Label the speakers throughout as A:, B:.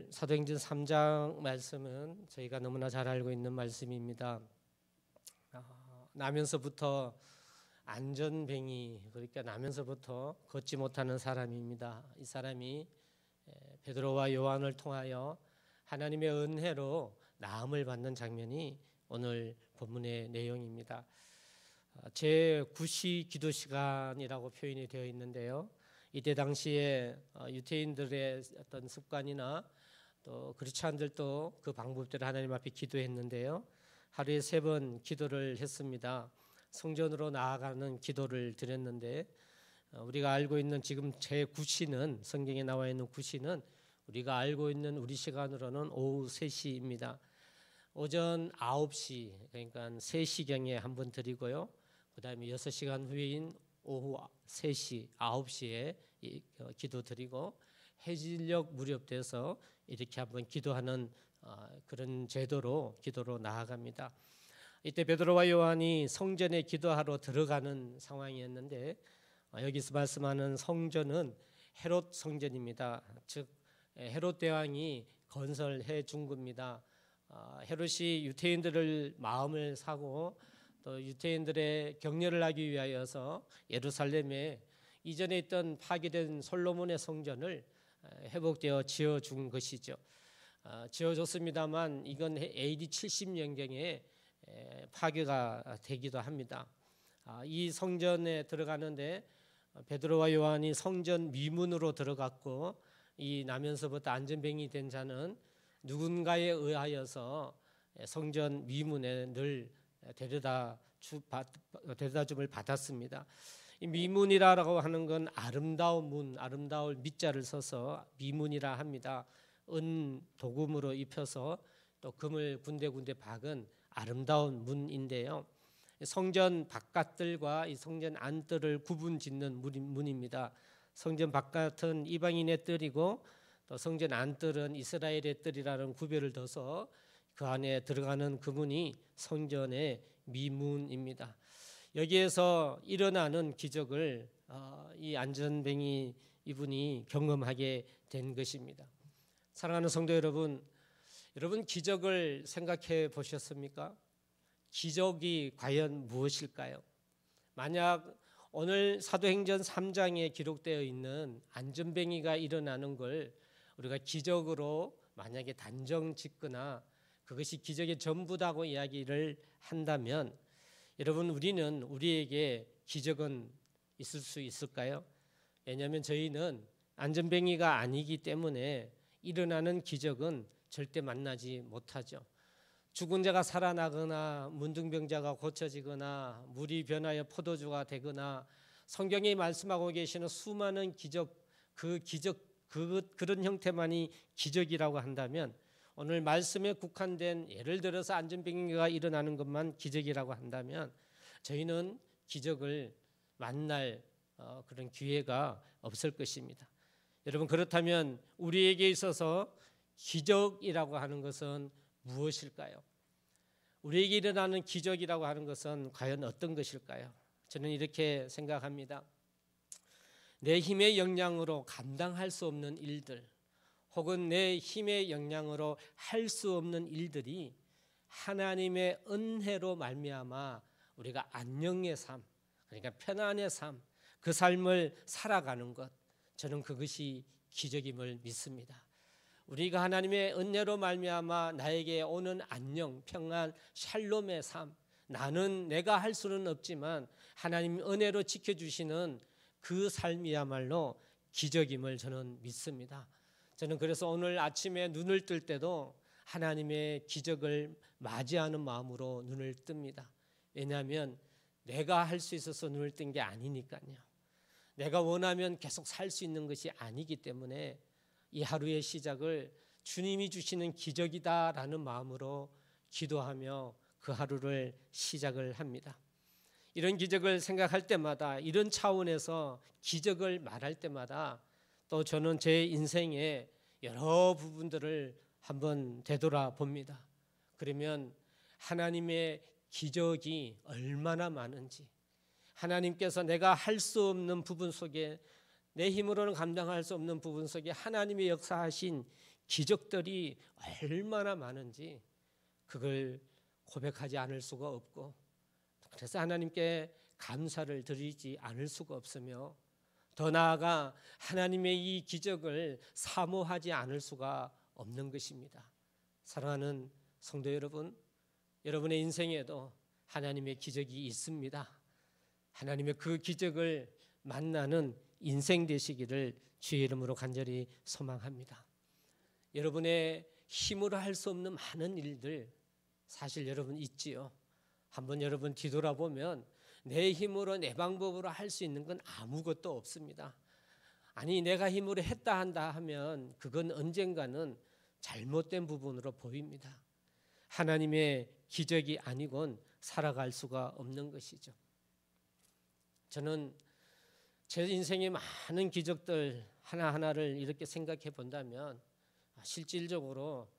A: 사도행전 3장 말씀은 저희가 너무나 잘 알고 있는 말씀입니다. 나면서부터 안전뱅이, 그러니까 나면서부터 걷지 못하는 사람입니다. 이 사람이 베드로와 요한을 통하여 하나님의 은혜로 나음을 받는 장면이 오늘 본문의 내용입니다. 제9시 기도 시간이라고 표현이 되어 있는데요. 이때 당시에 유대인들의 어떤 습관이나 또 그리스도인들도 그 방법대로 하나님 앞에 기도했는데요. 하루에 3번 기도를 했습니다. 성전으로 나아가는 기도를 드렸는데 우리가 알고 있는 지금 제9시는 성경에 나와 있는 9시는 우리가 알고 있는 우리 시간으로는 오후 3시입니다. 오전 9시 그러니까 3시경에 한번 드리고요. 그 다음에 6시간 후인 오후 3시, 9시에 기도 드리고 해질녘 무렵돼서 이렇게 한번 기도하는 그런 제도로 기도로 나아갑니다. 이때 베드로와 요한이 성전에 기도하러 들어가는 상황이었는데 여기서 말씀하는 성전은 헤롯 성전입니다. 즉 헤롯 대왕이 건설해 준 겁니다. 헤롯이 유대인들을 마음을 사고 또 유대인들의 격려를 하기 위하여서 예루살렘에 이전에 있던 파괴된 솔로몬의 성전을 회복되어 지어준 것이죠. 지어줬습니다만 이건 AD 70년경에 파괴가 되기도 합니다. 이 성전에 들어가는데 베드로와 요한이 성전 미문으로 들어갔고 이 나면서부터 안전뱅이 된 자는 누군가에 의하여서 성전 미문에 늘 데려다 줌을 받았습니다. 이 미문이라고 하는 건 아름다운 문, 아름다울 밑자를 써서 미문이라 합니다. 은 도금으로 입혀서 또 금을 군데군데 박은 아름다운 문인데요. 성전 바깥들과 이 성전 안뜰을 구분짓는 문입니다. 성전 바깥은 이방인의 뜰이고 또 성전 안뜰은 이스라엘의 뜰이라는 구별을 둬서 그 안에 들어가는 그 문이 성전의 미문입니다. 여기에서 일어나는 기적을 이 안전뱅이 이분이 경험하게 된 것입니다. 사랑하는 성도 여러분, 여러분 기적을 생각해 보셨습니까? 기적이 과연 무엇일까요? 만약 오늘 사도행전 3장에 기록되어 있는 안전뱅이가 일어나는 걸 우리가 기적으로 만약에 단정 짓거나 그것이 기적의 전부다고 이야기를 한다면 여러분 우리는 우리에게 기적은 있을 수 있을까요? 왜냐하면 저희는 안전뱅이가 아니기 때문에 일어나는 기적은 절대 만나지 못하죠. 죽은 자가 살아나거나 문둥병자가 고쳐지거나 물이 변하여 포도주가 되거나 성경에 말씀하고 계시는 수많은 기적, 그런 형태만이 기적이라고 한다면 오늘 말씀에 국한된 예를 들어서 안전뱅이가 일어나는 것만 기적이라고 한다면 저희는 기적을 만날 그런 기회가 없을 것입니다. 여러분 그렇다면 우리에게 있어서 기적이라고 하는 것은 무엇일까요? 우리에게 일어나는 기적이라고 하는 것은 과연 어떤 것일까요? 저는 이렇게 생각합니다. 내 힘의 역량으로 감당할 수 없는 일들 혹은 내 힘의 역량으로 할 수 없는 일들이 하나님의 은혜로 말미암아 우리가 안녕의 삶, 그러니까 편안의 삶, 그 삶을 살아가는 것, 저는 그것이 기적임을 믿습니다. 우리가 하나님의 은혜로 말미암아 나에게 오는 안녕, 평안, 샬롬의 삶, 나는 내가 할 수는 없지만 하나님 은혜로 지켜주시는 그 삶이야말로 기적임을 저는 믿습니다. 저는 그래서 오늘 아침에 눈을 뜰 때도 하나님의 기적을 맞이하는 마음으로 눈을 뜹니다. 왜냐하면 내가 할 수 있어서 눈을 뜬 게 아니니까요. 내가 원하면 계속 살 수 있는 것이 아니기 때문에 이 하루의 시작을 주님이 주시는 기적이다라는 마음으로 기도하며 그 하루를 시작을 합니다. 이런 기적을 생각할 때마다 이런 차원에서 기적을 말할 때마다 또 저는 제 인생의 여러 부분들을 한번 되돌아봅니다. 그러면 하나님의 기적이 얼마나 많은지, 하나님께서 내가 할 수 없는 부분 속에, 내 힘으로는 감당할 수 없는 부분 속에 하나님의 역사하신 기적들이 얼마나 많은지 그걸 고백하지 않을 수가 없고, 그래서 하나님께 감사를 드리지 않을 수가 없으며, 더 나아가 하나님의 이 기적을 사모하지 않을 수가 없는 것입니다. 사랑하는 성도 여러분, 여러분의 인생에도 하나님의 기적이 있습니다. 하나님의 그 기적을 만나는 인생 되시기를 주의 이름으로 간절히 소망합니다. 여러분의 힘으로 할 수 없는 많은 일들 사실 여러분 있지요. 한번 여러분 뒤돌아보면 내 힘으로 내 방법으로 할 수 있는 건 아무것도 없습니다. 아니 내가 힘으로 했다 한다 하면 그건 언젠가는 잘못된 부분으로 보입니다. 하나님의 기적이 아니곤 살아갈 수가 없는 것이죠. 저는 제 인생의 많은 기적들 하나하나를 이렇게 생각해 본다면 실질적으로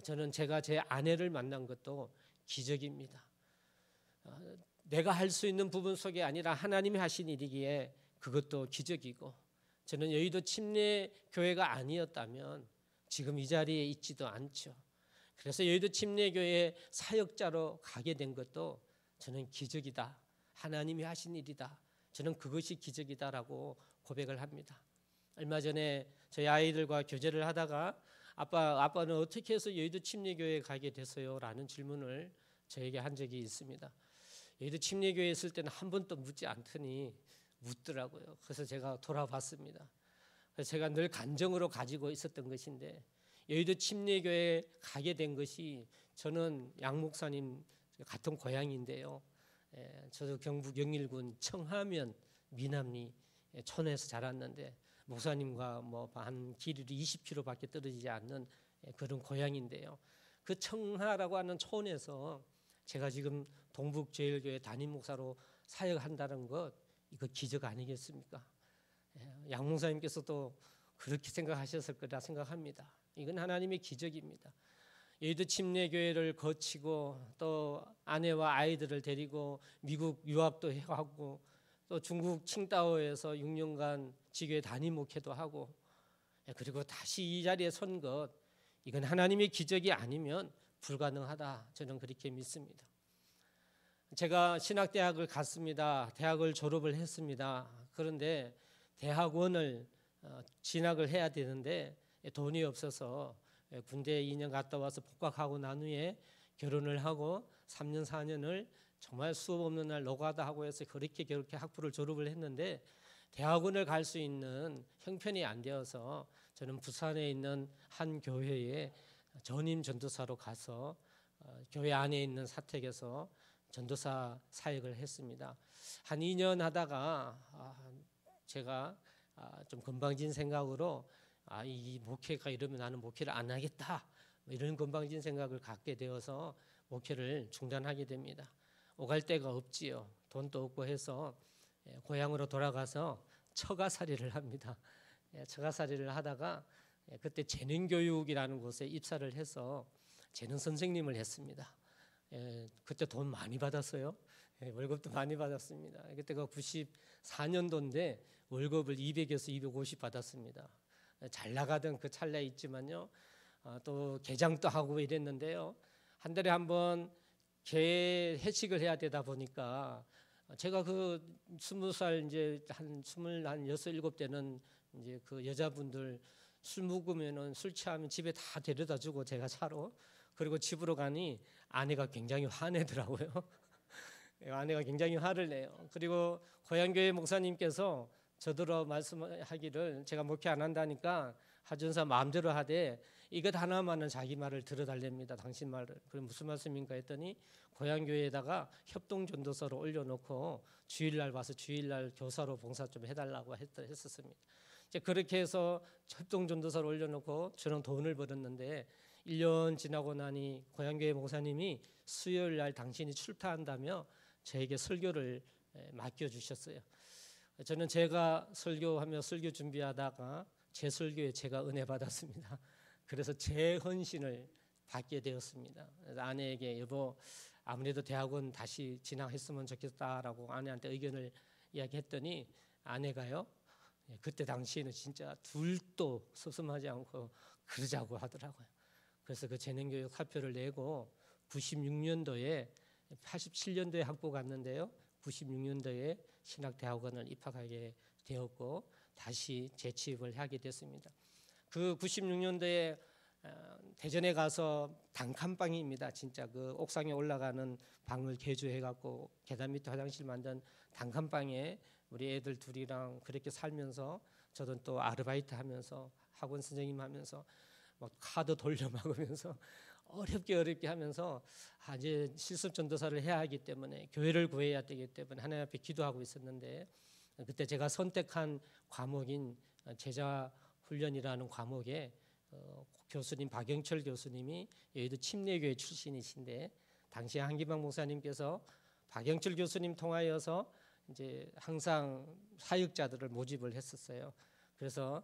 A: 저는 제가 제 아내를 만난 것도 기적입니다. 내가 할 수 있는 부분 속에 아니라 하나님이 하신 일이기에 그것도 기적이고, 저는 여의도 침례교회가 아니었다면 지금 이 자리에 있지도 않죠. 그래서 여의도 침례교회 사역자로 가게 된 것도 저는 기적이다, 하나님이 하신 일이다, 저는 그것이 기적이다라고 고백을 합니다. 얼마 전에 저희 아이들과 교제를 하다가 아빠는 어떻게 해서 여의도 침례교회에 가게 됐어요? 라는 질문을 저에게 한 적이 있습니다. 여의도 침례교회에 있을 때는 한 번도 묻지 않더니 묻더라고요. 그래서 제가 돌아봤습니다. 그래서 제가 늘 간정으로 가지고 있었던 것인데, 여의도 침례교회에 가게 된 것이, 저는 양 목사님 같은 고향인데요. 저도 경북 영일군 청하면 미남리 촌에서 자랐는데, 목사님과 한 길이 20km밖에 떨어지지 않는 그런 고향인데요. 그 청하라고 하는 촌에서 제가 지금 동북제일교회 담임 목사로 사역한다는 것, 이거 기적 아니겠습니까? 양 목사님께서도 그렇게 생각하셨을 거라 생각합니다. 이건 하나님의 기적입니다. 여의도 침례교회를 거치고 또 아내와 아이들을 데리고 미국 유학도 하고 또 중국 칭다오에서 6년간 지교회 담임 목회도 하고, 그리고 다시 이 자리에 선 것, 이건 하나님의 기적이 아니면 불가능하다, 저는 그렇게 믿습니다. 제가 신학대학을 갔습니다. 대학을 졸업을 했습니다. 그런데 대학원을 진학을 해야 되는데 돈이 없어서 군대에 2년 갔다 와서 복학하고 난 후에 결혼을 하고 3년 4년을 정말 수업 없는 날 노가다 하고 해서 그렇게 학부를 졸업을 했는데, 대학원을 갈 수 있는 형편이 안 되어서 저는 부산에 있는 한 교회에 전임 전도사로 가서 교회 안에 있는 사택에서 전도사 사역을 했습니다. 한 2년 하다가 제가 좀 건방진 생각으로 이 목회가 이러면 나는 목회를 안 하겠다, 이런 건방진 생각을 갖게 되어서 목회를 중단하게 됩니다. 오갈 데가 없지요. 돈도 없고 해서 고향으로 돌아가서 처가살이를 합니다. 처가살이를 하다가 그때 재능교육이라는 곳에 입사를 해서 재능 선생님을 했습니다. 그때 돈 많이 받았어요. 월급도 많이 받았습니다. 그때가 94년도인데 월급을 200에서 250 받았습니다. 잘 나가던 그 찰나에 있지만요, 또 개장도 하고 이랬는데요, 한 달에 한 번 개 회식을 해야 되다 보니까 제가 그 20살 이제 한 26, 7 때는 이제 그 여자분들 술 먹으면은 술 취하면 집에 다 데려다 주고 제가 차로, 그리고 집으로 가니 아내가 굉장히 화내더라고요. 아내가 굉장히 화를 내요. 그리고 고향교회 목사님께서 저더러 말씀하기를, 제가 목회 안 한다니까 하전사 마음대로 하되 이것 하나만은 자기 말을 들어달랍니다. 당신 말을. 그럼 무슨 말씀인가 했더니, 고향교회에다가 협동전도서를 올려놓고 주일날 와서 주일날 교사로 봉사 좀 해달라고 했었습니다. 이제 그렇게 해서 협동전도서를 올려놓고 저는 돈을 벌었는데, 1년 지나고 나니 고향교회 목사님이 수요일날 당신이 출타한다며 저에게 설교를 맡겨주셨어요. 저는 제가 설교하며 설교 준비하다가 제 설교에 제가 은혜 받았습니다. 그래서 제 헌신을 받게 되었습니다. 아내에게 여보, 아무래도 대학원 다시 진학했으면 좋겠다라고 아내한테 의견을 이야기했더니, 아내가요, 그때 당시에는 진짜 둘도 섭섭하지 않고 그러자고 하더라고요. 그래서 그 재능교육 사표를 내고 96년도에 87년도에 학부 갔는데요. 96년도에 신학대학원을 입학하게 되었고 다시 재취업을 하게 됐습니다. 그 96년도에 대전에 가서 단칸방입니다. 진짜 그 옥상에 올라가는 방을 개조해갖고 계단 밑에 화장실 만든 단칸방에 우리 애들 둘이랑 그렇게 살면서 저도 또 아르바이트 하면서 학원 선생님 하면서 막 카드 돌려 막으면서 어렵게 하면서 이제 실습 전도사를 해야 하기 때문에 교회를 구해야 되기 때문에 하나님 앞에 기도하고 있었는데 그때 제가 선택한 과목인 제자 훈련이라는 과목에 교수님 박영철 교수님이 여의도 침례교회 출신이신데 당시에 한기방 목사님께서 박영철 교수님 통하여서 이제 항상 사역자들을 모집을 했었어요. 그래서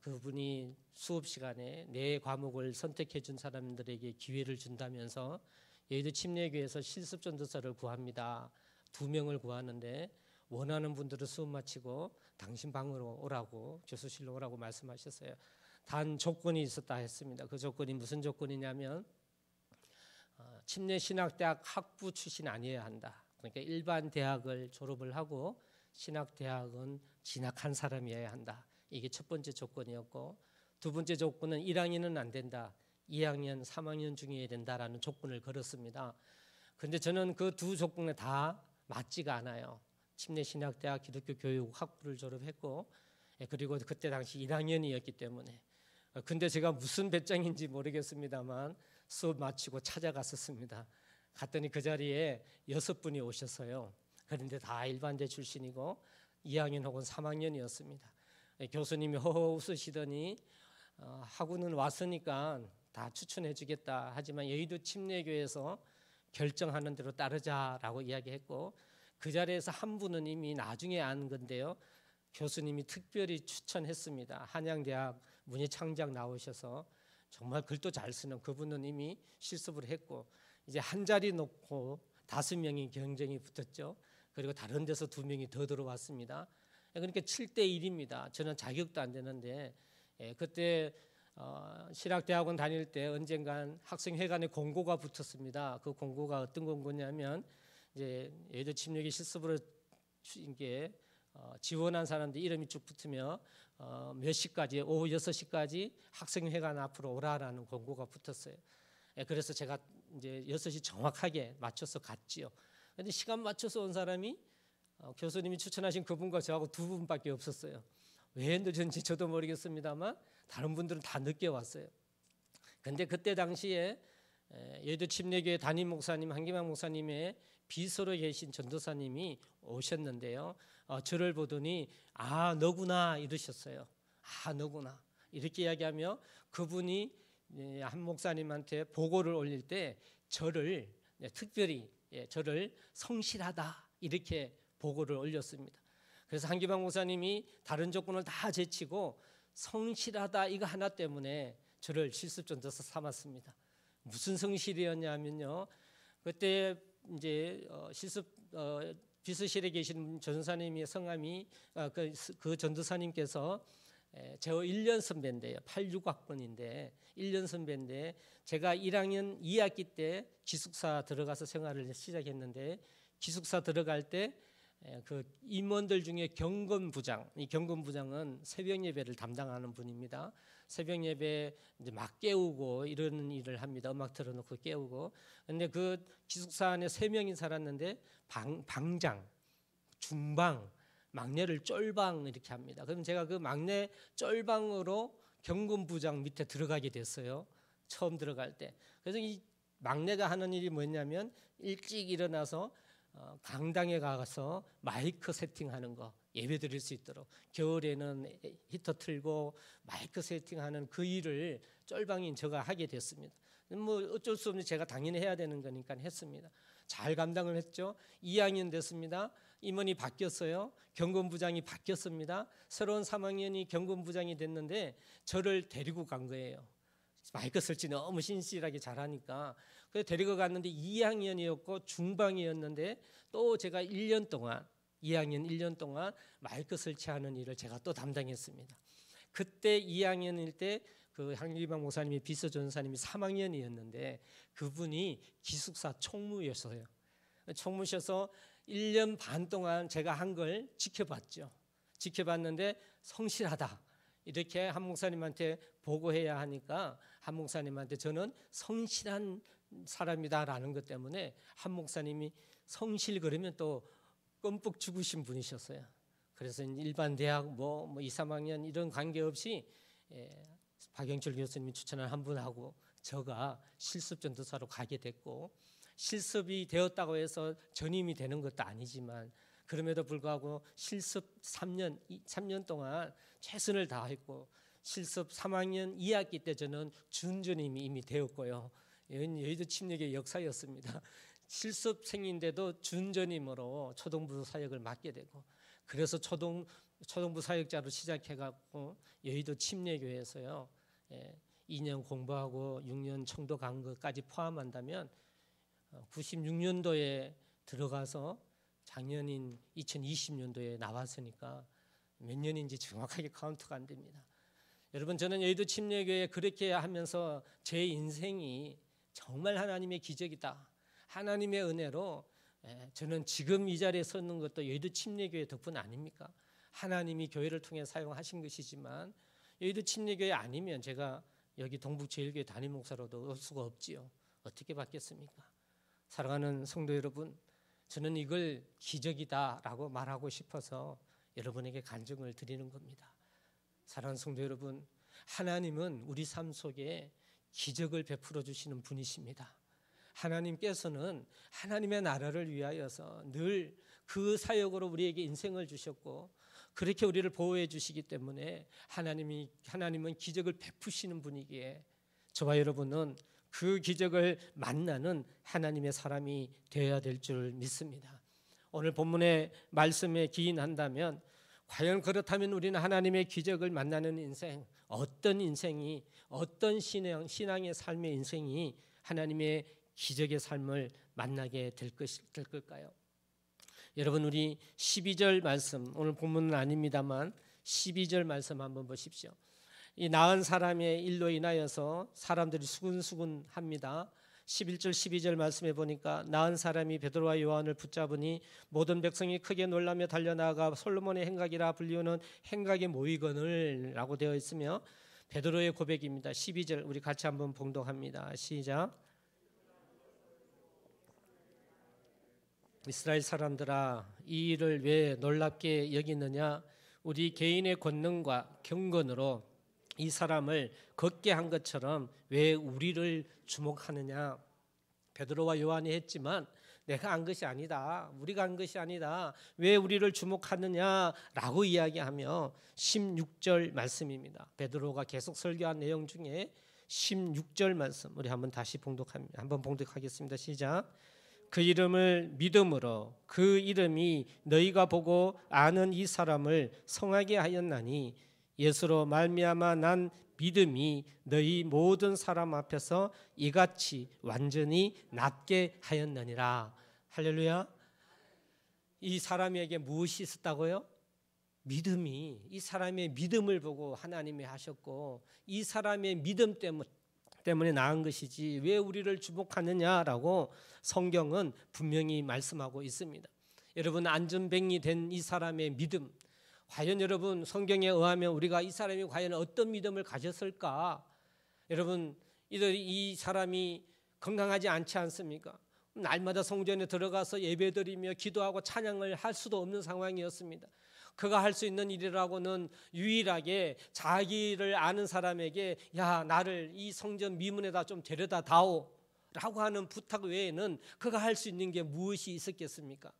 A: 그분이 수업 시간에 내 과목을 선택해 준 사람들에게 기회를 준다면서 여의도 침례교회에서 실습 전도사를 구합니다. 2명을 구하는데 원하는 분들은 수업 마치고 당신 방으로 오라고 교수실로 오라고 말씀하셨어요. 단 조건이 있었다 했습니다. 그 조건이 무슨 조건이냐면 침례신학대학 학부 출신 아니어야 한다. 그러니까 일반 대학을 졸업을 하고 신학대학은 진학한 사람이어야 한다. 이게 첫 번째 조건이었고 두 번째 조건은 1학년은 안 된다. 2학년, 3학년 중이어야 된다라는 조건을 걸었습니다. 그런데 저는 그 두 조건에 다 맞지가 않아요. 침례신학대학 기독교 교육 학부를 졸업했고 그리고 그때 당시 1학년이었기 때문에 근데 제가 무슨 배짱인지 모르겠습니다만 수업 마치고 찾아갔었습니다. 갔더니 그 자리에 6분이 오셨어요. 그런데 다 일반대 출신이고 2학년 혹은 3학년이었습니다. 교수님이 허허 웃으시더니 학우는 왔으니까 다 추천해 주겠다. 하지만 여의도 침례교회에서 결정하는 대로 따르자라고 이야기했고 그 자리에서 한 분은 이미 나중에 안 건데요. 교수님이 특별히 추천했습니다. 한양대학 문예창작 나오셔서 정말 글도 잘 쓰는 그분은 이미 실습을 했고 이제 한 자리 놓고 5명이 경쟁이 붙었죠. 그리고 다른 데서 2명이 더 들어왔습니다. 그러니까 7대1입니다. 저는 자격도 안 되는데 그때 신학대학원 다닐 때 언젠간 학생회관에 공고가 붙었습니다. 그 공고가 어떤 공고냐면 이제 여의도 침례교회 실습으로 이게 지원한 사람들 이름이 쭉 붙으며 몇 시까지 오후 6시까지 학생회관 앞으로 오라라는 공고가 붙었어요. 그래서 제가 이제 6시 정확하게 맞춰서 갔지요. 그런데 시간 맞춰서 온 사람이 교수님이 추천하신 그분과 저하고 2분밖에 없었어요. 왜 늦은지 저도 모르겠습니다만 다른 분들은 다 늦게 왔어요. 그런데 그때 당시에 여의도 침례교회 담임 목사님 한기만 목사님의 비서로 계신 전도사님이 오셨는데요. 저를 보더니 너구나 이러셨어요. 너구나 이렇게 이야기하며 그분이 한 목사님한테 보고를 올릴 때 저를 특별히 저를 성실하다 이렇게 보고를 올렸습니다. 그래서 한기방 목사님이 다른 조건을 다 제치고 성실하다 이거 하나 때문에 저를 실습전도사 삼았습니다. 무슨 성실이었냐면요. 그때 이제 실습 비서실에 계신 전도사님의 성함이 그 전도사님께서 저 1년 선배인데요. 86학번인데 1년 선배인데 제가 1학년 2학기 때 기숙사 들어가서 생활을 시작했는데 기숙사 들어갈 때 그 임원들 중에 경건부장, 이 경건부장은 새벽 예배를 담당하는 분입니다. 새벽 예배 이제 막 깨우고 이런 일을 합니다. 음악 틀어놓고 깨우고. 근데 그 기숙사 안에 3명이 살았는데 방장, 중방, 막내를 쫄방 이렇게 합니다. 그럼 제가 그 막내 쫄방으로 경건부장 밑에 들어가게 됐어요. 처음 들어갈 때. 그래서 이 막내가 하는 일이 뭐냐면 일찍 일어나서 강당에 가서 마이크 세팅하는 거 예배 드릴 수 있도록 겨울에는 히터 틀고 마이크 세팅하는 그 일을 쫄방인 제가 하게 됐습니다. 뭐 어쩔 수 없이 제가 당연히 해야 되는 거니까 했습니다. 잘 감당을 했죠. 2학년 됐습니다. 임원이 바뀌었어요. 경건부장이 바뀌었습니다. 새로운 3학년이 경건부장이 됐는데 저를 데리고 간 거예요. 마이크 설치 너무 신실하게 잘하니까 그래서 데리고 갔는데 2학년이었고 중방이었는데 또 제가 1년 동안 2학년 1년 동안 마이크 설치하는 일을 제가 또 담당했습니다. 그때 2학년일 때 그 한기방 목사님이 비서 전사님이 3학년이었는데 그분이 기숙사 총무였어요. 총무셔서 1년 반 동안 제가 한 걸 지켜봤죠. 지켜봤는데 성실하다 이렇게 한 목사님한테 보고해야 하니까 한 목사님한테 저는 성실한 사람이다라는 것 때문에 한 목사님이 성실 그러면 또 껌뻑 죽으신 분이셨어요. 그래서 일반 대학 뭐 2, 3학년 이런 관계없이 박영철 교수님이 추천한 한 분하고 저가 실습 전도사로 가게 됐고, 실습이 되었다고 해서 전임이 되는 것도 아니지만 그럼에도 불구하고 실습 3년 동안 최선을 다했고, 실습 3학년 2학기 때 저는 준전임이 이미 되었고요. 이건 여의도 침례교회 역사였습니다. 실습생인데도 준전임으로 초등부 사역을 맡게 되고, 그래서 초등부 사역자로 시작해갖고 여의도 침례교회에서요 2년 공부하고 6년 청도 간 것까지 포함한다면 96년도에 들어가서 작년인 2020년도에 나왔으니까 몇 년인지 정확하게 카운트가 안 됩니다. 여러분, 저는 여의도 침례교회 그렇게 하면서 제 인생이 정말 하나님의 기적이다, 하나님의 은혜로 저는 지금 이 자리에 서 있는 것도 여의도 침례교회 덕분 아닙니까? 하나님이 교회를 통해 사용하신 것이지만 여의도 침례교회 아니면 제가 여기 동북제일교회 담임 목사로도 올 수가 없지요. 어떻게 받겠습니까? 사랑하는 성도 여러분, 저는 이걸 기적이다라고 말하고 싶어서 여러분에게 간증을 드리는 겁니다. 사랑하는 성도 여러분, 하나님은 우리 삶 속에 기적을 베풀어 주시는 분이십니다. 하나님께서는 하나님의 나라를 위하여서 늘 그 사역으로 우리에게 인생을 주셨고, 그렇게 우리를 보호해 주시기 때문에 하나님은 기적을 베푸시는 분이기에 저와 여러분은 그 기적을 만나는 하나님의 사람이 되어야 될 줄 믿습니다. 오늘 본문의 말씀에 기인한다면 과연 그렇다면 우리는 하나님의 기적을 만나는 인생, 어떤 인생이, 어떤 신앙의 삶의 인생이 하나님의 기적의 삶을 만나게 될 걸까요? 여러분, 우리 12절 말씀, 오늘 본문은 아닙니다만 12절 말씀 한번 보십시오. 이 나은 사람의 일로 인하여서 사람들이 수군수군합니다. 11절 12절 말씀에 보니까 나은 사람이 베드로와 요한을 붙잡으니 모든 백성이 크게 놀라며 달려나가 솔로몬의 행각이라 불리우는 행각에 모이거늘 라고 되어 있으며, 베드로의 고백입니다. 12절 우리 같이 한번 봉독합니다. 시작. 이스라엘 사람들아, 이 일을 왜 놀랍게 여기느냐? 우리 개인의 권능과 경건으로 이 사람을 걷게 한 것처럼 왜 우리를 주목하느냐? 베드로와 요한이 했지만 내가 한 것이 아니다, 우리가 한 것이 아니다, 왜 우리를 주목하느냐라고 이야기하며 16절 말씀입니다. 베드로가 계속 설교한 내용 중에 16절 말씀 우리 한번 다시 봉독하겠습니다. 시작. 그 이름을 믿음으로 그 이름이 너희가 보고 아는 이 사람을 성하게 하였나니 예수로 말미암아 난 믿음이 너희 모든 사람 앞에서 이같이 완전히 낫게 하였느니라. 할렐루야. 이 사람에게 무엇이 있었다고요? 믿음이, 이 사람의 믿음을 보고 하나님이 하셨고 이 사람의 믿음 때문에 나은 것이지 왜 우리를 주목하느냐라고 성경은 분명히 말씀하고 있습니다. 여러분, 안전뱅이 된 이 사람의 믿음, 과연 여러분 성경에 의하면 우리가 이 사람이 과연 어떤 믿음을 가졌을까? 여러분, 이 사람이 건강하지 않지 않습니까? 날마다 성전에 들어가서 예배드리며 기도하고 찬양을 할 수도 없는 상황이었습니다. 그가 할 수 있는 일이라고는 유일하게 자기를 아는 사람에게 야, 나를 이 성전 미문에다 좀 데려다 다오 라고 하는 부탁 외에는 그가 할 수 있는 게 무엇이 있었겠습니까?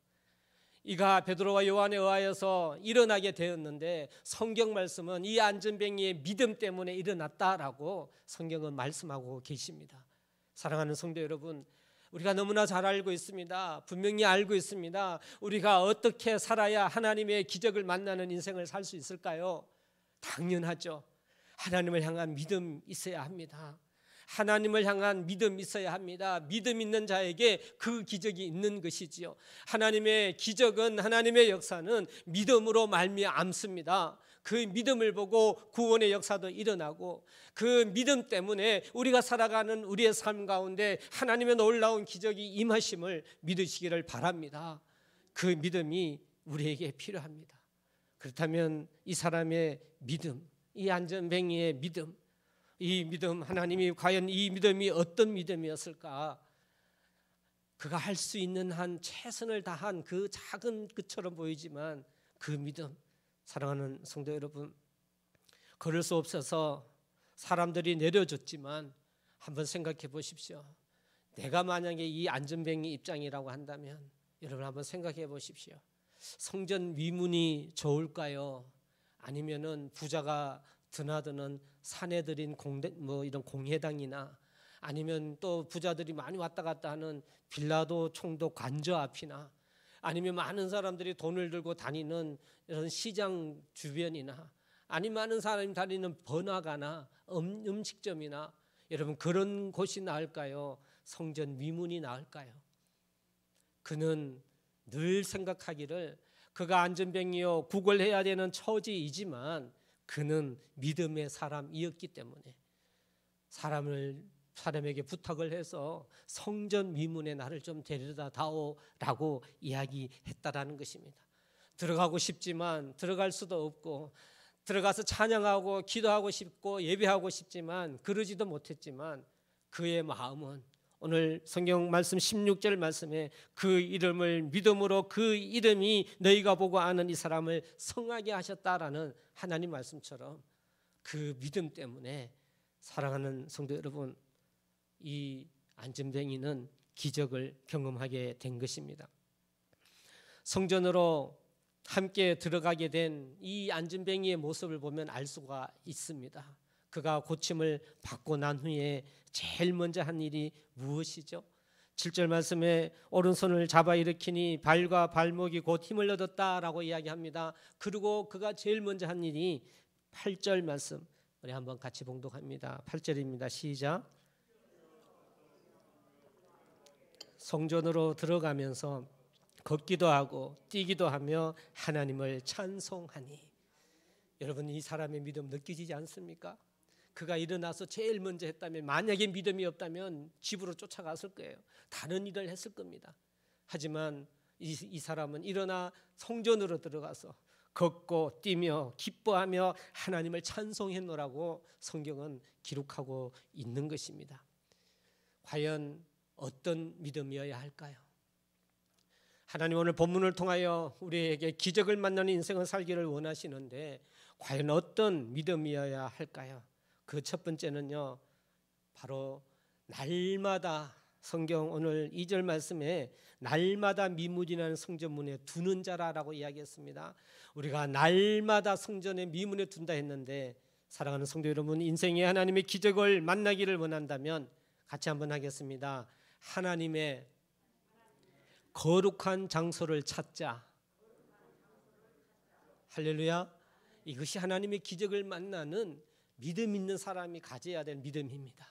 A: 이가 베드로와 요한에 의하여서 일어나게 되었는데 성경 말씀은 이 안전뱅이의 믿음 때문에 일어났다라고 성경은 말씀하고 계십니다. 사랑하는 성도 여러분, 우리가 너무나 잘 알고 있습니다. 분명히 알고 있습니다. 우리가 어떻게 살아야 하나님의 기적을 만나는 인생을 살 수 있을까요? 당연하죠. 하나님을 향한 믿음 있어야 합니다. 하나님을 향한 믿음 있어야 합니다. 믿음 있는 자에게 그 기적이 있는 것이지요. 하나님의 기적은, 하나님의 역사는 믿음으로 말미암습니다. 그 믿음을 보고 구원의 역사도 일어나고 그 믿음 때문에 우리가 살아가는 우리의 삶 가운데 하나님의 놀라운 기적이 임하심을 믿으시기를 바랍니다. 그 믿음이 우리에게 필요합니다. 그렇다면 이 사람의 믿음, 이 안전뱅이의 믿음, 이 믿음, 하나님이 과연 이 믿음이 어떤 믿음이었을까? 그가 할 수 있는 한 최선을 다한 그 작은 것처럼 보이지만 그 믿음, 사랑하는 성도 여러분, 걸을 수 없어서 사람들이 내려줬지만 한번 생각해 보십시오. 내가 만약에 이 안전뱅이 입장이라고 한다면 여러분 한번 생각해 보십시오. 성전 미문이 좋을까요? 아니면은 부자가 드나드는 산에 들인 이런 공회당이나 아니면 또 부자들이 많이 왔다 갔다 하는 빌라도 총독 관저 앞이나 아니면 많은 사람들이 돈을 들고 다니는 이런 시장 주변이나 아니면 많은 사람이 다니는 번화가나 음식점이나 여러분 그런 곳이 나을까요? 성전 미문이 나을까요? 그는 늘 생각하기를 그가 안전뱅이요 구걸해야 되는 처지이지만 그는 믿음의 사람이었기 때문에 사람에게 부탁을 해서 성전 미문에 나를 좀 데려다 다오라고 이야기했다라는 것입니다. 들어가고 싶지만 들어갈 수도 없고 들어가서 찬양하고 기도하고 싶고 예배하고 싶지만 그러지도 못했지만 그의 마음은 오늘 성경 말씀 16절 말씀에 그 이름을 믿음으로 그 이름이 너희가 보고 아는 이 사람을 성하게 하셨다라는 하나님 말씀처럼 그 믿음 때문에 사랑하는 성도 여러분, 이 안전뱅이는 기적을 경험하게 된 것입니다. 성전으로 함께 들어가게 된 이 안전뱅이의 모습을 보면 알 수가 있습니다. 그가 고침을 받고 난 후에 제일 먼저 한 일이 무엇이죠? 7절 말씀에 오른손을 잡아 일으키니 발과 발목이 곧 힘을 얻었다라고 이야기합니다. 그리고 그가 제일 먼저 한 일이 8절 말씀, 우리 한번 같이 봉독합니다. 8절입니다. 시작. 성전으로 들어가면서 걷기도 하고 뛰기도 하며 하나님을 찬송하니. 여러분 이 사람의 믿음 느끼지 않습니까? 그가 일어나서 제일 먼저 했다면 만약에 믿음이 없다면 집으로 쫓아갔을 거예요. 다른 일을 했을 겁니다. 하지만 이 사람은 일어나 성전으로 들어가서 걷고 뛰며 기뻐하며 하나님을 찬송했노라고 성경은 기록하고 있는 것입니다. 과연 어떤 믿음이어야 할까요? 하나님 오늘 본문을 통하여 우리에게 기적을 만나는 인생을 살기를 원하시는데 과연 어떤 믿음이어야 할까요? 그 첫 번째는요, 바로 날마다 성경 오늘 2절 말씀에 날마다 미문이라는 성전문에 두는 자라라고 이야기했습니다. 우리가 날마다 성전의 미문에 둔다 했는데 사랑하는 성도 여러분, 인생에 하나님의 기적을 만나기를 원한다면 같이 한번 하겠습니다. 하나님의 거룩한 장소를 찾자. 할렐루야. 이것이 하나님의 기적을 만나는 믿음 있는 사람이 가져야 될 믿음입니다.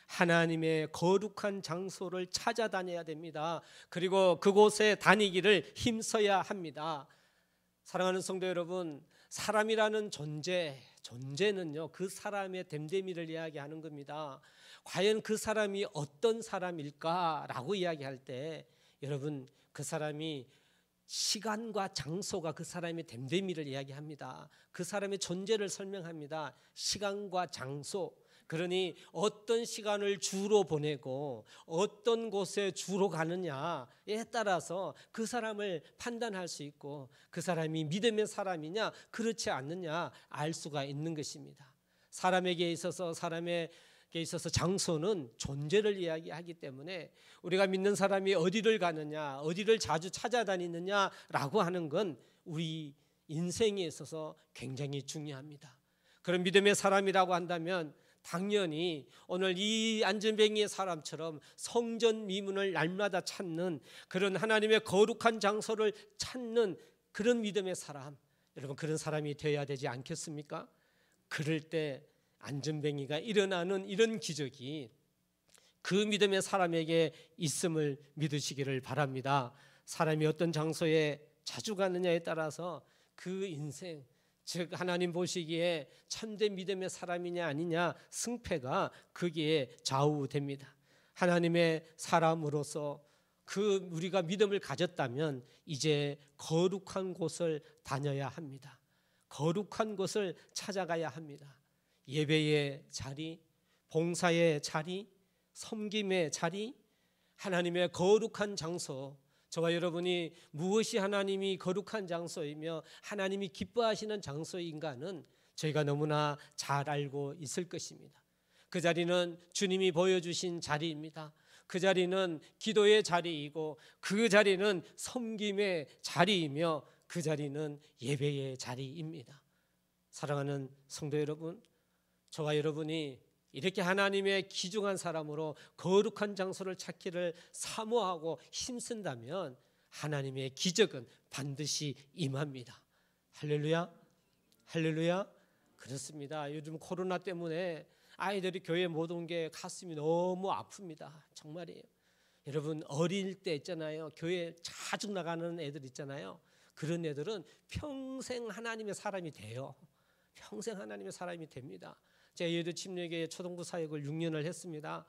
A: 하나님의 거룩한 장소를 찾아다녀야 됩니다. 그리고 그곳에 다니기를 힘써야 합니다. 사랑하는 성도 여러분, 사람이라는 존재는요 그 사람의 됨됨이를 이야기하는 겁니다. 과연 그 사람이 어떤 사람일까라고 이야기할 때 여러분 그 사람이 시간과 장소가 그 사람의 됨됨이를 이야기합니다. 그 사람의 존재를 설명합니다. 시간과 장소. 그러니 어떤 시간을 주로 보내고 어떤 곳에 주로 가느냐에 따라서 그 사람을 판단할 수 있고 그 사람이 믿음의 사람이냐 그렇지 않느냐 알 수가 있는 것입니다. 사람에게 있어서 장소는 존재를 이야기하기 때문에 우리가 믿는 사람이 어디를 가느냐 어디를 자주 찾아다니느냐라고 하는 건 우리 인생에 있어서 굉장히 중요합니다. 그런 믿음의 사람이라고 한다면 당연히 오늘 이 안전뱅이의 사람처럼 성전 미문을 날마다 찾는 그런 하나님의 거룩한 장소를 찾는 그런 믿음의 사람, 여러분 그런 사람이 되어야 되지 않겠습니까? 그럴 때 안전뱅이가 일어나는 이런 기적이 그 믿음의 사람에게 있음을 믿으시기를 바랍니다. 사람이 어떤 장소에 자주 가느냐에 따라서 그 인생 즉 하나님 보시기에 참된 믿음의 사람이냐 아니냐 승패가 거기에 좌우됩니다. 하나님의 사람으로서 그 우리가 믿음을 가졌다면 이제 거룩한 곳을 다녀야 합니다. 거룩한 곳을 찾아가야 합니다. 예배의 자리, 봉사의 자리, 섬김의 자리, 하나님의 거룩한 장소. 저와 여러분이 무엇이 하나님이 거룩한 장소이며 하나님이 기뻐하시는 장소인가는 저희가 너무나 잘 알고 있을 것입니다. 그 자리는 주님이 보여주신 자리입니다. 그 자리는 기도의 자리이고 그 자리는 섬김의 자리이며 그 자리는 예배의 자리입니다. 사랑하는 성도 여러분, 저와 여러분이 이렇게 하나님의 귀중한 사람으로 거룩한 장소를 찾기를 사모하고 힘쓴다면 하나님의 기적은 반드시 임합니다. 할렐루야, 할렐루야. 그렇습니다. 요즘 코로나 때문에 아이들이 교회 못 온 게 가슴이 너무 아픕니다. 정말이에요. 여러분 어릴 때 있잖아요. 교회 자주 나가는 애들 있잖아요. 그런 애들은 평생 하나님의 사람이 돼요. 평생 하나님의 사람이 됩니다. 제가 예도 침례교회 초등부 사역을 6년을 했습니다.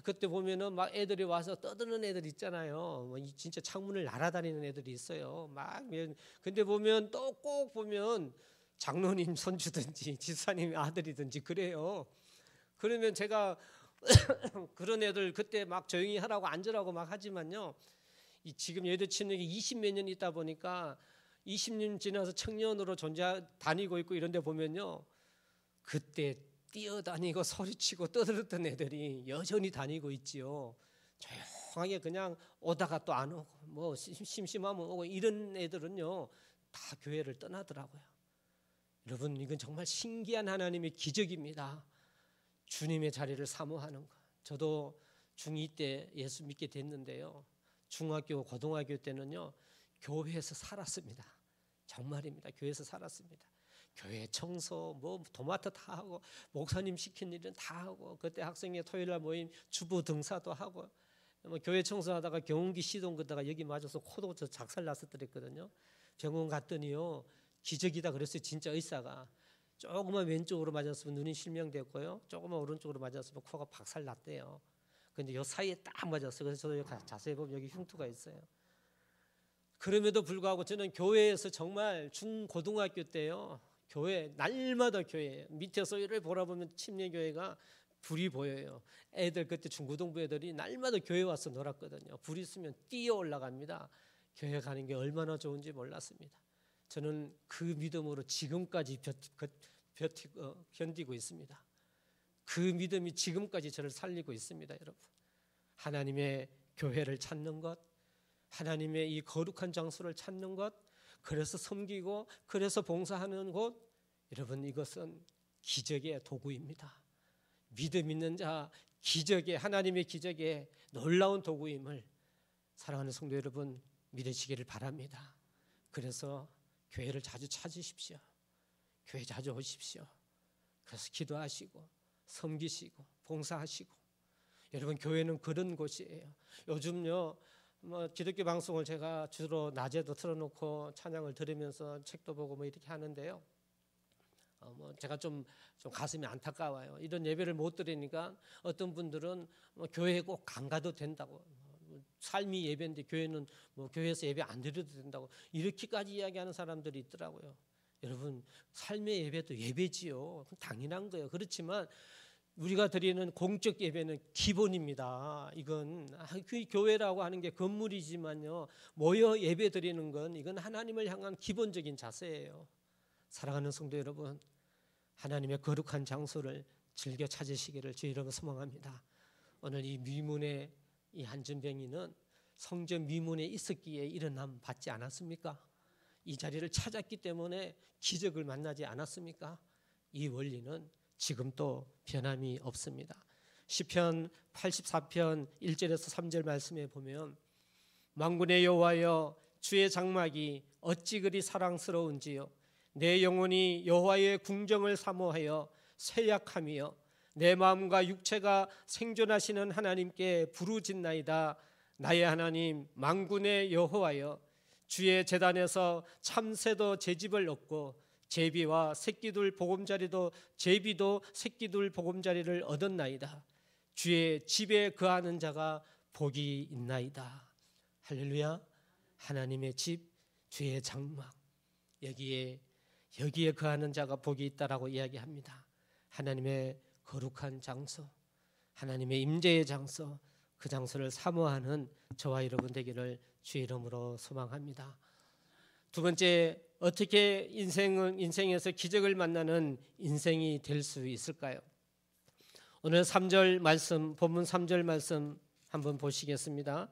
A: 그때 보면은 막 애들이 와서 떠드는 애들 있잖아요. 진짜 창문을 날아다니는 애들이 있어요. 근데 보면 또 꼭 보면 장로님 손주든지 지사님 아들이든지 그래요. 그러면 제가 그런 애들 그때 막 조용히 하라고 앉으라고 막 하지만요. 지금 예도 침례교회 20몇 년 있다 보니까 20년 지나서 청년으로 다니고 있고 이런 데 보면요. 그때 뛰어다니고 소리치고 떠들었던 애들이 여전히 다니고 있지요. 조용하게 그냥 오다가 또 안 오고 뭐 심심하면 오고 이런 애들은요 다 교회를 떠나더라고요. 여러분 이건 정말 신기한 하나님의 기적입니다. 주님의 자리를 사모하는 것. 저도 중2 때 예수 믿게 됐는데요. 중학교 고등학교 때는요 교회에서 살았습니다. 정말입니다. 교회에서 살았습니다. 교회 청소, 뭐 도맡아 다 하고 목사님 시킨 일은 다 하고 그때 학생회 토요일날 모임 주부 등사도 하고 뭐 교회 청소하다가 경운기 시동 걷다가 여기 맞아서 코도 저 작살 났었더랬거든요. 병원 갔더니요 기적이다 그랬어요. 진짜 의사가 조금만 왼쪽으로 맞았으면 눈이 실명됐고요, 조금만 오른쪽으로 맞았으면 코가 박살 났대요. 근데 요 사이에 딱 맞았어요. 그래서 저도 자세히 보면 여기 흉터가 있어요. 그럼에도 불구하고 저는 교회에서 정말 중고등학교 때요. 교회 날마다 교회 밑에서 이를 보라보면 침례교회가 불이 보여요. 애들 그때 중고등부 애들이 날마다 교회 와서 놀았거든요. 불이 있으면 뛰어 올라갑니다. 교회 가는 게 얼마나 좋은지 몰랐습니다. 저는 그 믿음으로 지금까지 견디고 있습니다. 그 믿음이 지금까지 저를 살리고 있습니다. 여러분 하나님의 교회를 찾는 것, 하나님의 이 거룩한 장소를 찾는 것, 그래서 섬기고 그래서 봉사하는 곳, 여러분 이것은 기적의 도구입니다. 믿음 있는 자 기적의 하나님의 기적의 놀라운 도구임을 사랑하는 성도 여러분 믿으시기를 바랍니다. 그래서 교회를 자주 찾으십시오. 교회 자주 오십시오. 그래서 기도하시고 섬기시고 봉사하시고. 여러분 교회는 그런 곳이에요. 요즘요 뭐 기독교 방송을 제가 주로 낮에도 틀어놓고 찬양을 들으면서 책도 보고 뭐 이렇게 하는데요. 뭐 제가 좀 가슴이 안타까워요. 이런 예배를 못 드리니까 어떤 분들은 뭐 교회에 꼭 안 가도 된다고, 삶이 예배인데 교회는 뭐 교회에서 예배 안 드려도 된다고 이렇게까지 이야기하는 사람들이 있더라고요. 여러분 삶의 예배도 예배지요. 당연한 거예요. 그렇지만 우리가 드리는 공적 예배는 기본입니다. 이건 그 교회라고 하는 게 건물이지만요, 모여 예배 드리는 건 이건 하나님을 향한 기본적인 자세예요. 사랑하는 성도 여러분, 하나님의 거룩한 장소를 즐겨 찾으시기를 주의 이름으로 소망합니다. 오늘 이 미문의 이 한준병이는 성전 미문에 있었기에 일어남 받지 않았습니까? 이 자리를 찾았기 때문에 기적을 만나지 않았습니까? 이 원리는 지금 또 변함이 없습니다. 시편 84편 1절에서 3절 말씀에 보면 만군의 여호와여 주의 장막이 어찌 그리 사랑스러운지요, 내 영혼이 여호와의 궁정을 사모하여 쇠약하며 내 마음과 육체가 생존하시는 하나님께 부르짖나이다. 나의 하나님 만군의 여호와여 주의 제단에서 참새도 제 집을 얻고 제비와 새끼둘 보금자리도 제비도 새끼둘 보금자리를 얻었나이다. 주의 집에 거하는 자가 복이 있나이다. 할렐루야. 하나님의 집, 주의 장막, 여기에 거하는 자가 복이 있다라고 이야기합니다. 하나님의 거룩한 장소, 하나님의 임재의 장소, 그 장소를 사모하는 저와 여러분 되기를 주의 이름으로 소망합니다. 두 번째, 어떻게 인생에서 기적을 만나는 인생이 될 수 있을까요? 오늘 3절 말씀, 본문 3절 말씀 한번 보시겠습니다.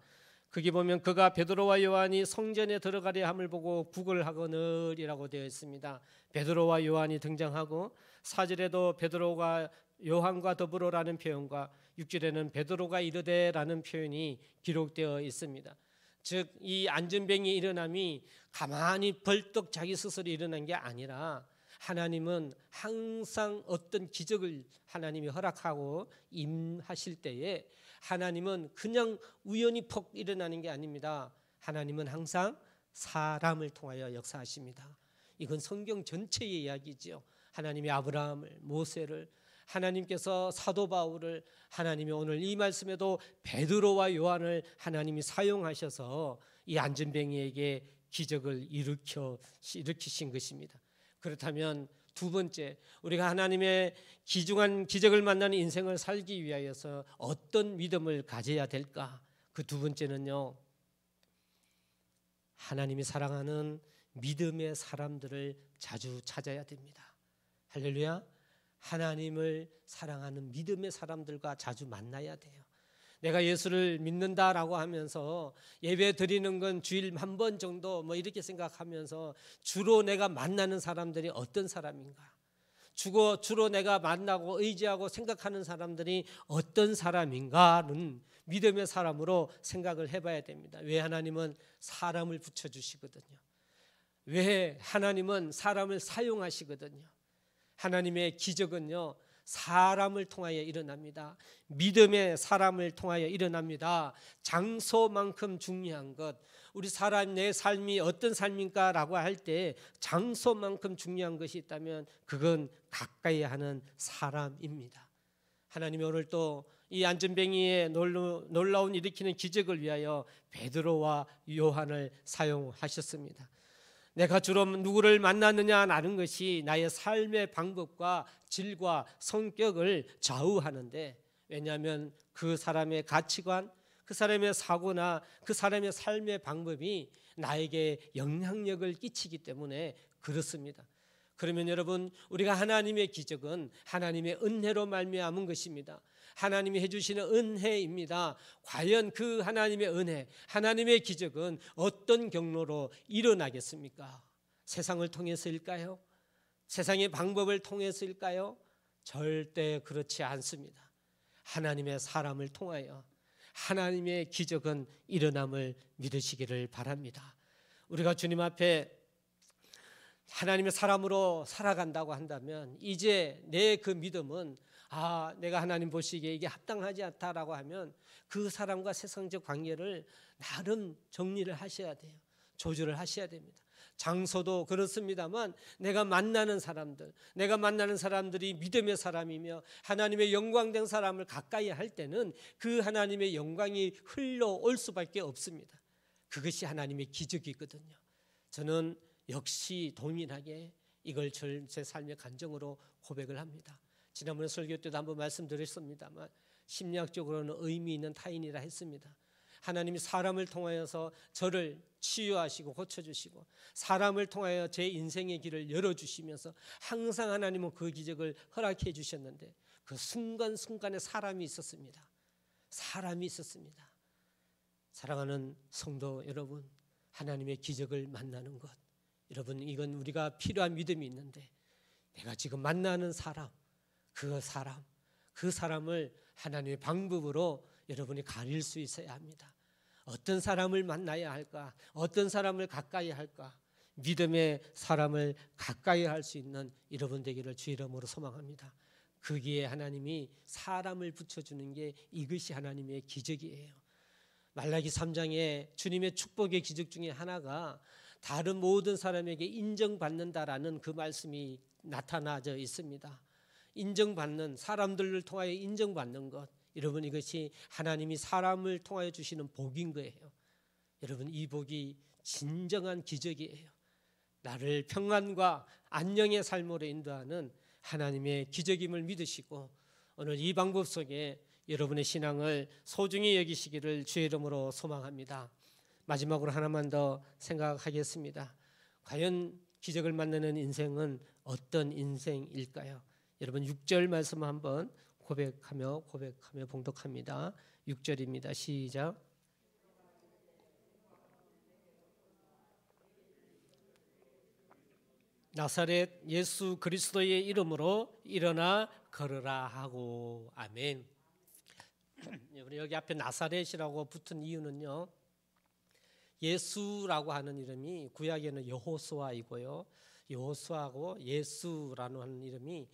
A: 거기 보면 그가 베드로와 요한이 성전에 들어가려 함을 보고 구걸하거늘이라고 되어 있습니다. 베드로와 요한이 등장하고 4절에도 베드로가 요한과 더불어라는 표현과 6절에는 베드로가 이르되라는 표현이 기록되어 있습니다. 즉 이 안전병이 일어남이 가만히 벌떡 자기 스스로 일어난 게 아니라 하나님은 항상 어떤 기적을 하나님이 허락하고 임하실 때에 하나님은 그냥 우연히 퍽 일어나는 게 아닙니다. 하나님은 항상 사람을 통하여 역사하십니다. 이건 성경 전체의 이야기죠. 하나님이 아브라함을, 모세를, 하나님께서 사도 바울을, 하나님이 오늘 이 말씀에도 베드로와 요한을 하나님이 사용하셔서 이 안전뱅이에게 기적을 일으키신 것입니다. 그렇다면 두 번째, 우리가 하나님의 귀중한 기적을 만나는 인생을 살기 위하여서 어떤 믿음을 가져야 될까? 그 두 번째는요, 하나님이 사랑하는 믿음의 사람들을 자주 찾아야 됩니다. 할렐루야. 하나님을 사랑하는 믿음의 사람들과 자주 만나야 돼요. 내가 예수를 믿는다라고 하면서 예배 드리는 건 주일 한 번 정도 뭐 이렇게 생각하면서 주로 내가 만나는 사람들이 어떤 사람인가? 주로 내가 만나고 의지하고 생각하는 사람들이 어떤 사람인가는 믿음의 사람으로 생각을 해봐야 됩니다. 왜 하나님은 사람을 붙여주시거든요. 왜 하나님은 사람을 사용하시거든요. 하나님의 기적은요, 사람을 통하여 일어납니다. 믿음의 사람을 통하여 일어납니다. 장소만큼 중요한 것, 우리 사람 내 삶이 어떤 삶인가 라고 할 때 장소만큼 중요한 것이 있다면 그건 가까이 하는 사람입니다. 하나님이 오늘 또 이 안전뱅이의 놀라운 일으키는 기적을 위하여 베드로와 요한을 사용하셨습니다. 내가 주로 누구를 만났느냐 아는 것이 나의 삶의 방법과 질과 성격을 좌우하는데, 왜냐하면 그 사람의 가치관, 그 사람의 사고나 그 사람의 삶의 방법이 나에게 영향력을 끼치기 때문에 그렇습니다. 그러면 여러분, 우리가 하나님의 기적은 하나님의 은혜로 말미암은 것입니다. 하나님이 해주시는 은혜입니다. 과연 그 하나님의 은혜, 하나님의 기적은 어떤 경로로 일어나겠습니까? 세상을 통해서일까요? 세상의 방법을 통해서일까요? 절대 그렇지 않습니다. 하나님의 사람을 통하여 하나님의 기적은 일어남을 믿으시기를 바랍니다. 우리가 주님 앞에 하나님의 사람으로 살아간다고 한다면 이제 내 그 믿음은 내가 하나님 보시기에 이게 합당하지 않다라고 하면 그 사람과 세상적 관계를 나름 정리를 하셔야 돼요. 조절을 하셔야 됩니다. 장소도 그렇습니다만 내가 만나는 사람들이 믿음의 사람이며 하나님의 영광된 사람을 가까이 할 때는 그 하나님의 영광이 흘러올 수밖에 없습니다. 그것이 하나님의 기적이거든요. 저는 역시 동일하게 이걸 제 삶의 간증으로 고백을 합니다. 지난번에 설교 때도 한번 말씀드렸습니다만 심리학적으로는 의미 있는 타인이라 했습니다. 하나님이 사람을 통하여서 저를 치유하시고 고쳐주시고 사람을 통하여 제 인생의 길을 열어주시면서 항상 하나님은 그 기적을 허락해 주셨는데 그 순간순간에 사람이 있었습니다. 사랑하는 성도 여러분, 하나님의 기적을 만나는 것, 여러분, 이건 우리가 필요한 믿음이 있는데 내가 지금 만나는 사람, 그 사람을 하나님의 방법으로 여러분이 가릴 수 있어야 합니다. 어떤 사람을 만나야 할까? 어떤 사람을 가까이 할까? 믿음의 사람을 가까이 할 수 있는 여러분 되기를 주 이름으로 소망합니다. 거기에 하나님이 사람을 붙여주는 게 이것이 하나님의 기적이에요. 말라기 3장에 주님의 축복의 기적 중에 하나가 다른 모든 사람에게 인정받는다라는 그 말씀이 나타나져 있습니다. 인정받는, 사람들을 통하여 인정받는 것, 여러분 이것이 하나님이 사람을 통하여 주시는 복인 거예요. 여러분 이 복이 진정한 기적이에요. 나를 평안과 안녕의 삶으로 인도하는 하나님의 기적임을 믿으시고 오늘 이 방법 속에 여러분의 신앙을 소중히 여기시기를 주의 이름으로 소망합니다. 마지막으로 하나만 더 생각하겠습니다. 과연 기적을 만나는 인생은 어떤 인생일까요? 여러분 6절 말씀 한번 고백하며 봉독합니다. 6절입니다. 시작. 나사렛 예수 그리스도의 이름으로 일어나 걸으라 하고. 아멘. 여기 앞에 나사렛이라고 붙은 이유는요, 예수라고 하는 이름이 구약에는 여호수아이고요, 여호수아하고 예수라는 하는 이름이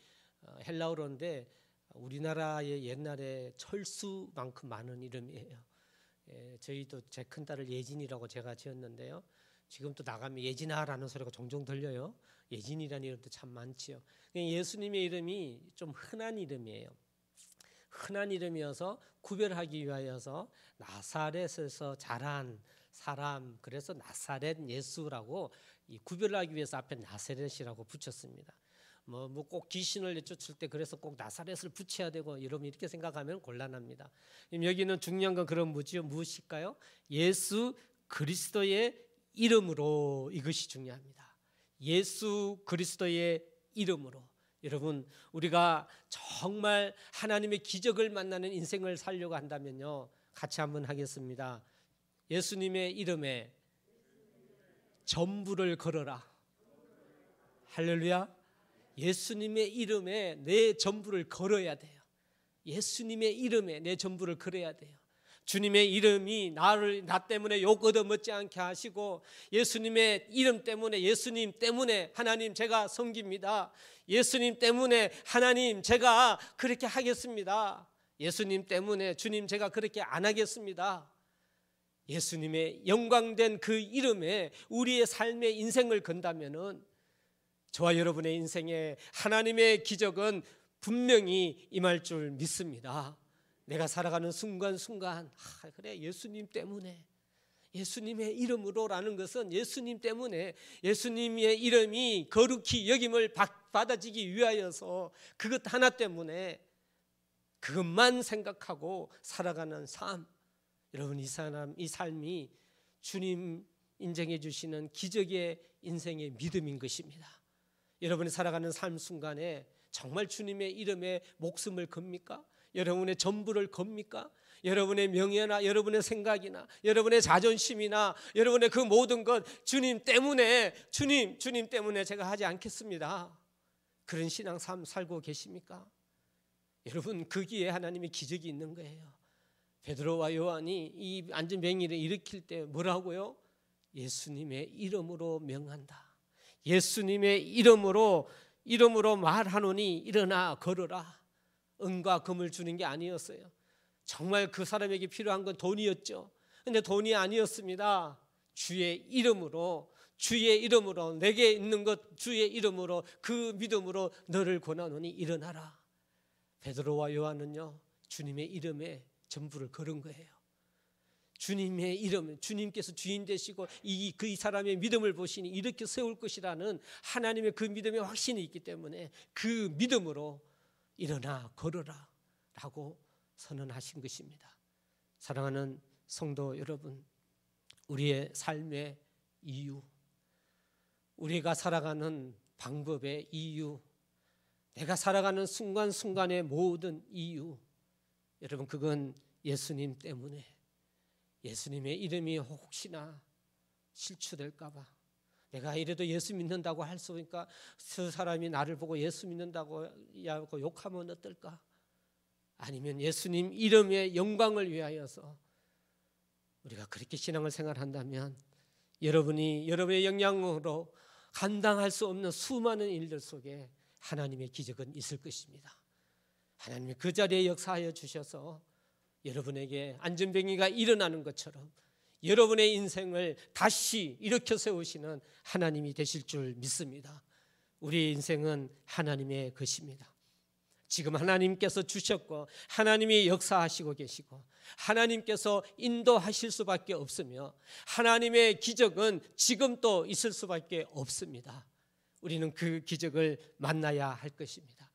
A: 헬라어인데 우리나라의 옛날에 철수만큼 많은 이름이에요. 저희도 제 큰딸을 예진이라고 제가 지었는데요, 지금 또 나가면 예진아라는 소리가 종종 들려요. 예진이라는 이름도 참 많지요. 예수님의 이름이 좀 흔한 이름이에요. 흔한 이름이어서 구별하기 위하여서 나사렛에서 자란 사람, 그래서 나사렛 예수라고 구별하기 위해서 앞에 나사렛이라고 붙였습니다. 뭐 꼭 귀신을 내쫓을 때 그래서 꼭 나사렛을 붙여야 되고 여러분 이렇게 생각하면 곤란합니다. 여기는 중요한 건 그런 무엇일까요? 예수 그리스도의 이름으로, 이것이 중요합니다. 예수 그리스도의 이름으로. 여러분 우리가 정말 하나님의 기적을 만나는 인생을 살려고 한다면요, 같이 한번 하겠습니다. 예수님의 이름에 전부를 걸어라. 할렐루야. 예수님의 이름에 내 전부를 걸어야 돼요. 예수님의 이름에 내 전부를 걸어야 돼요. 주님의 이름이 나 때문에 욕 얻어먹지 않게 하시고, 예수님의 이름 때문에, 예수님 때문에 하나님 제가 섬깁니다. 예수님 때문에 하나님 제가 그렇게 하겠습니다. 예수님 때문에 주님 제가 그렇게 안 하겠습니다. 예수님의 영광된 그 이름에 우리의 삶의 인생을 건다면은 저와 여러분의 인생에 하나님의 기적은 분명히 임할 줄 믿습니다. 내가 살아가는 순간순간 그래 예수님 때문에, 예수님의 이름으로라는 것은 예수님 때문에, 예수님의 이름이 거룩히 여김을 받아지기 위하여서 그것 하나 때문에 그것만 생각하고 살아가는 삶. 여러분 이 삶이 주님 인정해 주시는 기적의 인생의 믿음인 것입니다. 여러분이 살아가는 삶 순간에 정말 주님의 이름에 목숨을 겁니까? 여러분의 전부를 겁니까? 여러분의 명예나 여러분의 생각이나 여러분의 자존심이나 여러분의 그 모든 것 주님 때문에, 주님 때문에 제가 하지 않겠습니다. 그런 신앙 삶 살고 계십니까? 여러분 거기에 하나님의 기적이 있는 거예요. 베드로와 요한이 이 안전병이를 일으킬 때 뭐라고요? 예수님의 이름으로 명한다. 예수님의 이름으로 말하노니 일어나 걸어라. 은과 금을 주는 게 아니었어요. 정말 그 사람에게 필요한 건 돈이었죠. 근데 돈이 아니었습니다. 주의 이름으로 내게 있는 것 주의 이름으로, 그 믿음으로 너를 권하노니 일어나라. 베드로와 요한은요 주님의 이름에 전부를 걸은 거예요. 주님의 이름, 주님께서 주인 되시고 이 사람의 믿음을 보시니 이렇게 세울 것이라는 하나님의 그 믿음의 확신이 있기 때문에 그 믿음으로 일어나 걸어라 라고 선언하신 것입니다. 사랑하는 성도 여러분, 우리의 삶의 이유, 우리가 살아가는 방법의 이유, 내가 살아가는 순간순간의 모든 이유, 여러분 그건 예수님 때문에, 예수님의 이름이 혹시나 실추될까 봐, 내가 이래도 예수 믿는다고 할 수 있으니까 그 사람이 나를 보고 예수 믿는다고 욕하면 어떨까? 아니면 예수님 이름의 영광을 위하여서 우리가 그렇게 신앙을 생활한다면 여러분의 영향으로 감당할 수 없는 수많은 일들 속에 하나님의 기적은 있을 것입니다. 하나님이 그 자리에 역사하여 주셔서 여러분에게 안전병이가 일어나는 것처럼 여러분의 인생을 다시 일으켜 세우시는 하나님이 되실 줄 믿습니다. 우리의 인생은 하나님의 것입니다. 지금 하나님께서 주셨고 하나님이 역사하시고 계시고 하나님께서 인도하실 수밖에 없으며 하나님의 기적은 지금 또 있을 수밖에 없습니다. 우리는 그 기적을 만나야 할 것입니다.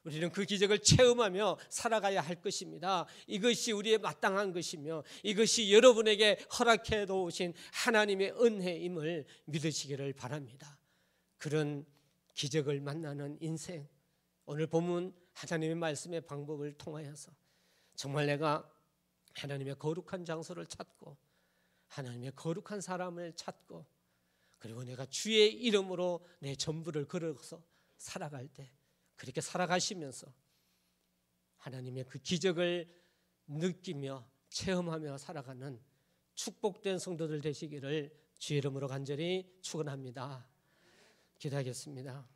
A: 우리는 그 기적을 체험하며 살아가야 할 것입니다. 이것이 우리의 마땅한 것이며 이것이 여러분에게 허락해 놓으신 하나님의 은혜임을 믿으시기를 바랍니다. 그런 기적을 만나는 인생, 오늘 본문 하나님의 말씀의 방법을 통하여서 정말 내가 하나님의 거룩한 장소를 찾고 하나님의 거룩한 사람을 찾고 그리고 내가 주의 이름으로 내 전부를 걸어서 살아갈 때 그렇게 살아가시면서 하나님의 그 기적을 느끼며 체험하며 살아가는 축복된 성도들 되시기를 주의 이름으로 간절히 축원합니다. 기도하겠습니다.